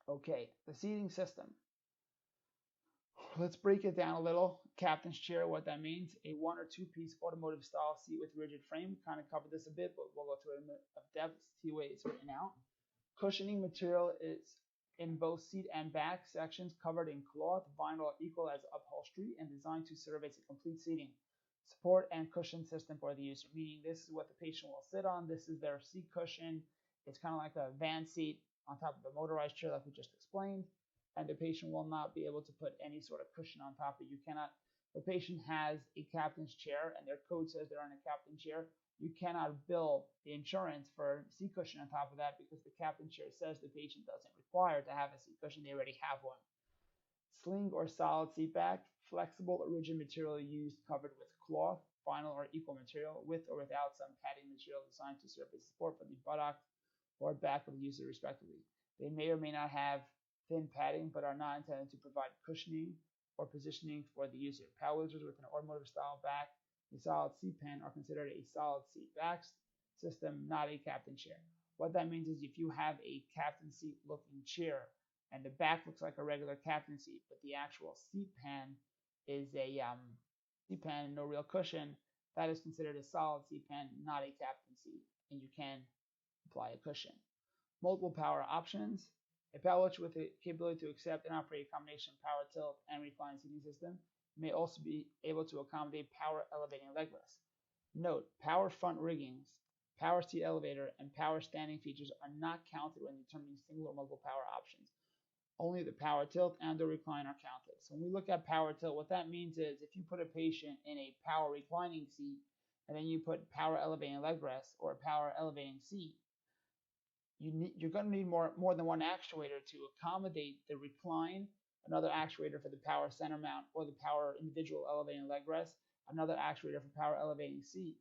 Okay, the seating system. Let's break it down a little. Captain's chair, what that means, a one or two piece automotive style seat with rigid frame. Kind of covered this a bit, but we'll go to it in depth, see the way it's written out. Cushioning material is in both seat and back sections covered in cloth, vinyl equal as upholstery, and designed to serve as a complete seating support and cushion system for the user, meaning this is what the patient will sit on. This is their seat cushion. It's kind of like a van seat on top of a motorized chair like we just explained, and the patient will not be able to put any sort of cushion on top of it. You cannot, the patient has a captain's chair and their code says they're on a captain's chair. You cannot bill the insurance for seat cushion on top of that because the captain's chair says the patient doesn't require to have a seat cushion, they already have one. Sling or solid seat back, flexible or rigid material used covered with cloth, vinyl or equal material, with or without some padding material designed to serve as support for the buttocks or back of the user respectively. They may or may not have thin padding but are not intended to provide cushioning or positioning for the user. Power wheelchairs with an automotive style back, a solid seat pan are considered a solid seat back system, not a captain chair. What that means is if you have a captain seat looking chair and the back looks like a regular captain seat, but the actual seat pan is a seat pan and no real cushion, that is considered a solid seat pan, not a captain seat, and you can apply a cushion. Multiple power options. A power wheelchair with the capability to accept and operate a combination power tilt and recline seating system may also be able to accommodate power elevating leg rest. Note, power front riggings, power seat elevator, and power standing features are not counted when determining single or multiple power options. Only the power tilt and the recline are counted. So when we look at power tilt, what that means is if you put a patient in a power reclining seat and then you put power elevating leg rest or a power elevating seat, you're going to need more than one actuator to accommodate the recline, another actuator for the power center mount or the power individual elevating leg rest, another actuator for power elevating seat.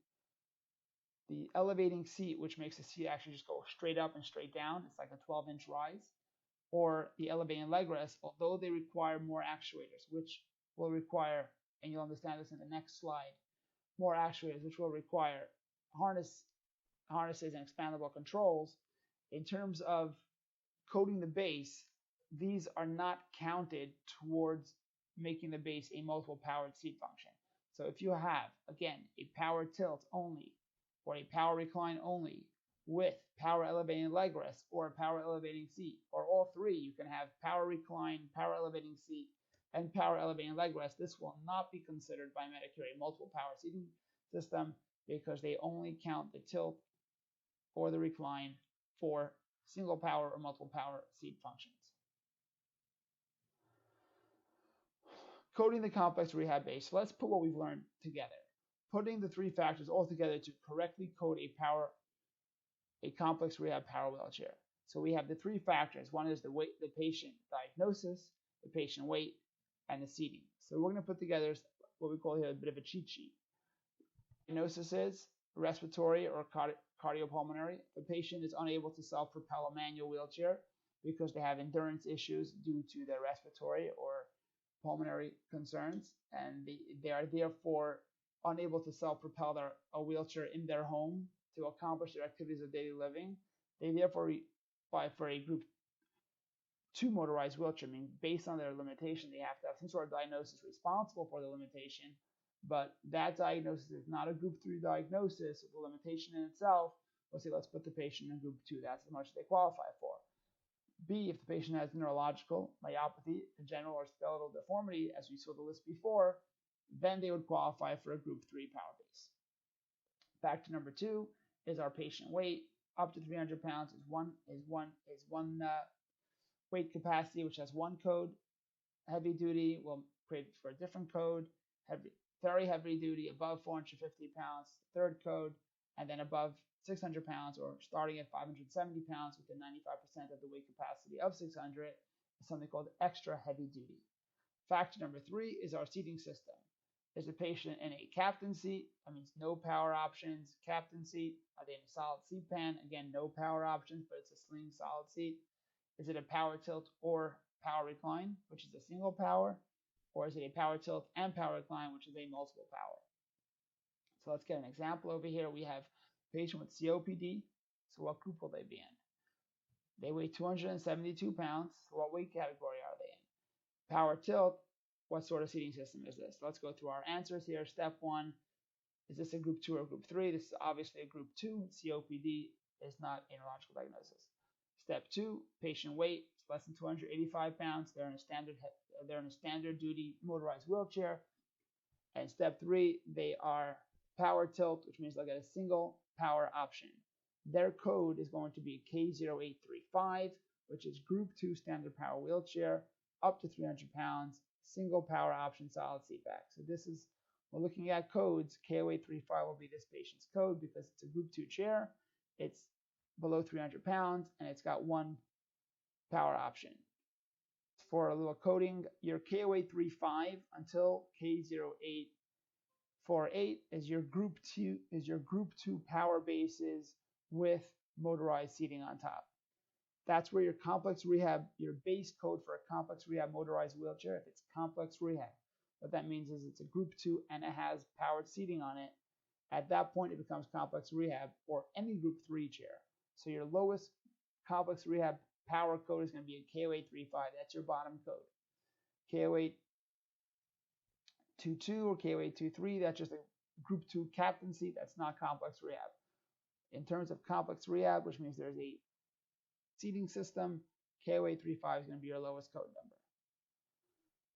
The elevating seat, which makes the seat actually just go straight up and straight down, it's like a 12-inch rise, or the elevating leg rest, although they require more actuators, which will require, and you'll understand this in the next slide, more actuators, which will require harnesses and expandable controls. In terms of coating the base, these are not counted towards making the base a multiple powered seat function. So if you have, again, a power tilt only, or a power recline only, with power elevating leg rest or a power elevating seat, or all three, you can have power recline, power elevating seat, and power elevating leg rest. This will not be considered by Medicare a multiple power seating system because they only count the tilt or the recline for single power or multiple power seat functions. Coding the complex rehab base. So let's put what we've learned together. Putting the three factors all together to correctly code a complex rehab power wheelchair. So we have the three factors. One is the weight, the patient diagnosis, the patient weight, and the seating. So we're going to put together what we call here a bit of a cheat sheet. Diagnosis is respiratory or cardiopulmonary. The patient is unable to self-propel a manual wheelchair because they have endurance issues due to their respiratory or pulmonary concerns, and they are therefore unable to self-propel a wheelchair in their home to accomplish their activities of daily living. They therefore apply for a group 2 motorized wheelchair. I mean, based on their limitation, they have to have some sort of diagnosis responsible for the limitation, but that diagnosis is not a group 3 diagnosis with the limitation in itself. Let's say let's put the patient in group 2. That's as much as they qualify for. B, if the patient has neurological, myopathy, congenital or skeletal deformity, as we saw the list before, then they would qualify for a group 3 power base. Factor number 2 is our patient weight. Up to 300 pounds is one weight capacity, which has one code. Heavy duty will create for a different code. Very heavy duty above 450 pounds, third code, and then above 600 pounds or starting at 570 pounds within 95% of the weight capacity of 600 is something called extra heavy duty. Factor number 3 is our seating system. Is the patient in a captain seat? That means no power options. Captain seat, are they in a solid seat pan? Again, no power options, but it's a sling solid seat. Is it a power tilt or power recline, which is a single power? Or is it a power tilt and power recline, which is a multiple power? So let's get an example over here. We have a patient with COPD. So what group will they be in? They weigh 272 pounds. What weight category are they in? Power tilt, what sort of seating system is this? Let's go through our answers here. Step 1, is this a group 2 or group 3? This is obviously a group 2. COPD is not a neurological diagnosis. Step 2, patient weight is less than 285 pounds. They're in a standard duty motorized wheelchair. And step 3, they are power tilt, which means they'll get a single power option. Their code is going to be K0835, which is group 2 standard power wheelchair, up to 300 pounds, single power option, solid seat back. So this is, we're looking at codes. K0835 will be this patient's code because it's a group 2 chair. It's below 300 pounds and it's got one power option. For a little coding, your K0835 until K0848 is your group 2 power bases with motorized seating on top. That's where your complex rehab, your base code for a complex rehab motorized wheelchair, if it's complex rehab, what that means is it's a group 2 and it has powered seating on it. At that point, it becomes complex rehab or any group 3 chair. So your lowest complex rehab power code is going to be a K0835. That's your bottom code. K0822 or K0823, that's just a group 2 captain seat. That's not complex rehab. In terms of complex rehab, which means there's a seating system, K0835 is going to be your lowest code number.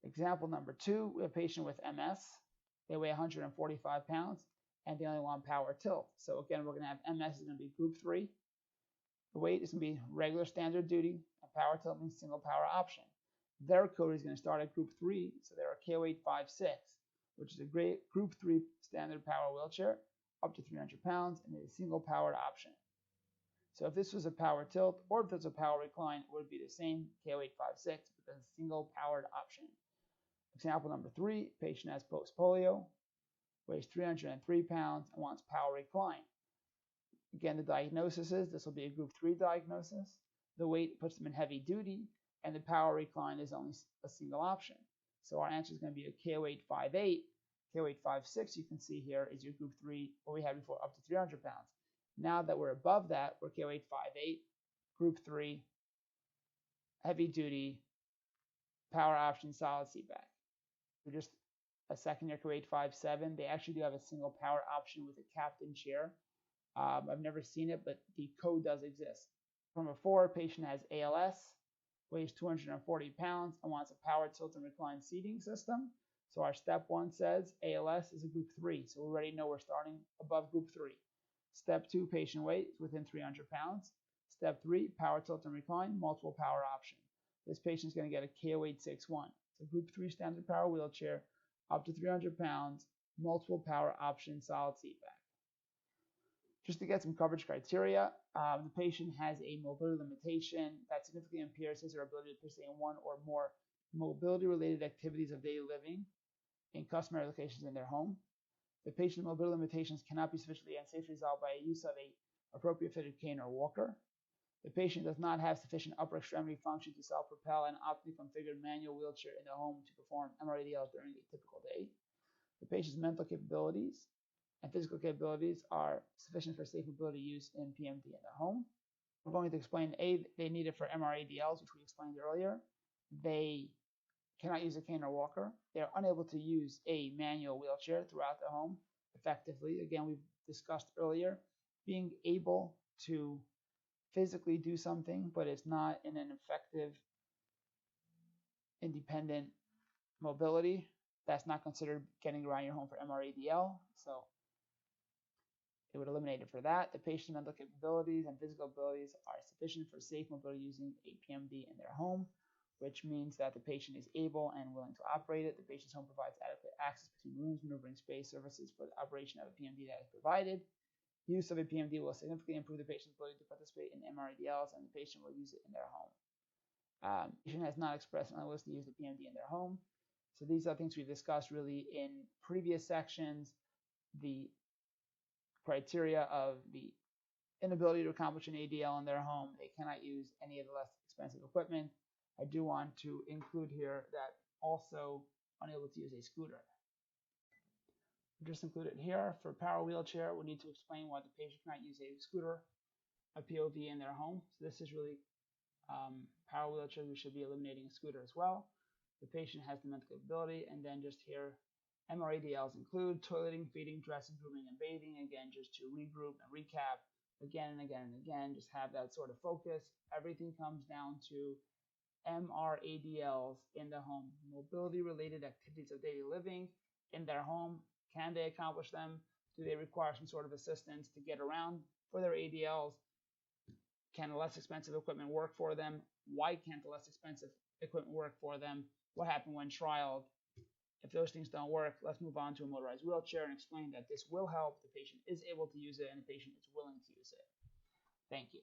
Example number 2, we have a patient with MS. They weigh 145 pounds and they only want power tilt. So again, we're going to have MS is going to be group 3. The weight is going to be regular standard duty, and power tilt means single power option. Their code is going to start at group 3, so they're a K0856, which is a great group 3 standard power wheelchair, up to 300 pounds, and a single powered option. So if this was a power tilt or if it's a power recline, it would be the same, K0856, because it's a single powered option. Example number 3, patient has post-polio, weighs 303 pounds, and wants power recline. Again, the diagnosis is this will be a group 3 diagnosis. The weight puts them in heavy duty, and the power recline is only a single option. So our answer is going to be a K0858. K0856, you can see here, is your group 3, what we had before, up to 300 pounds. Now that we're above that, we're K0858, group 3, heavy duty, power option, solid seat back. We're just a second year K0857. They actually do have a single power option with a captain chair. I've never seen it, but the code does exist. From a 4, patient has ALS, weighs 240 pounds, and wants a power tilt and recline seating system. So our step 1 says ALS is a group 3. So we already know we're starting above group 3. Step 2, patient weight is within 300 pounds. Step 3, power tilt and recline, multiple power option. This patient is going to get a K0861. It's a group 3 standard power wheelchair, up to 300 pounds, multiple power option, solid seat back. Just to get some coverage criteria, the patient has a mobility limitation that significantly impairs his or her ability to participate in one or more mobility-related activities of daily living in customary locations in their home. The patient's mobility limitations cannot be sufficiently and safely resolved by use of an appropriate fitted cane or walker. The patient does not have sufficient upper extremity function to self-propel an optimally configured manual wheelchair in the home to perform MRADLs during a typical day. The patient's mental capabilities and physical capabilities are sufficient for safe mobility use in PMD in the home. We're going to explain they need it for MRADLs, which we explained earlier. They cannot use a cane or walker. They are unable to use a manual wheelchair throughout the home effectively. Again, we've discussed earlier, being able to physically do something, but it's not in an effective, independent mobility. That's not considered getting around your home for MRADL. So it would eliminate it for that. The patient's mental capabilities and physical abilities are sufficient for safe mobility using a PMD in their home, which means that the patient is able and willing to operate it. The patient's home provides adequate access between rooms, maneuvering space, services for the operation of a PMD that is provided. Use of a PMD will significantly improve the patient's ability to participate in MRADLs, and the patient will use it in their home. The patient has not expressed an unwillingness to use the PMD in their home. So these are things we've discussed really in previous sections. The criteria of the inability to accomplish an ADL in their home. They cannot use any of the less expensive equipment. I do want to include here that also unable to use a scooter. Just include it here. For power wheelchair, we need to explain why the patient cannot use a scooter, a POV in their home. So this is really Power wheelchairs, we should be eliminating a scooter as well. The patient has the mental ability, and then just here, MRADLs include toileting, feeding, dressing, grooming, and bathing. Again, just to regroup and recap again and again and again, just have that sort of focus. Everything comes down to MRADLs in the home, mobility-related activities of daily living in their home. Can they accomplish them? Do they require some sort of assistance to get around for their ADLs? Can less expensive equipment work for them? Why can't the less expensive equipment work for them? What happened when trialed? If those things don't work, let's move on to a motorized wheelchair and explain that this will help. The patient is able to use it and the patient is willing to use it. Thank you.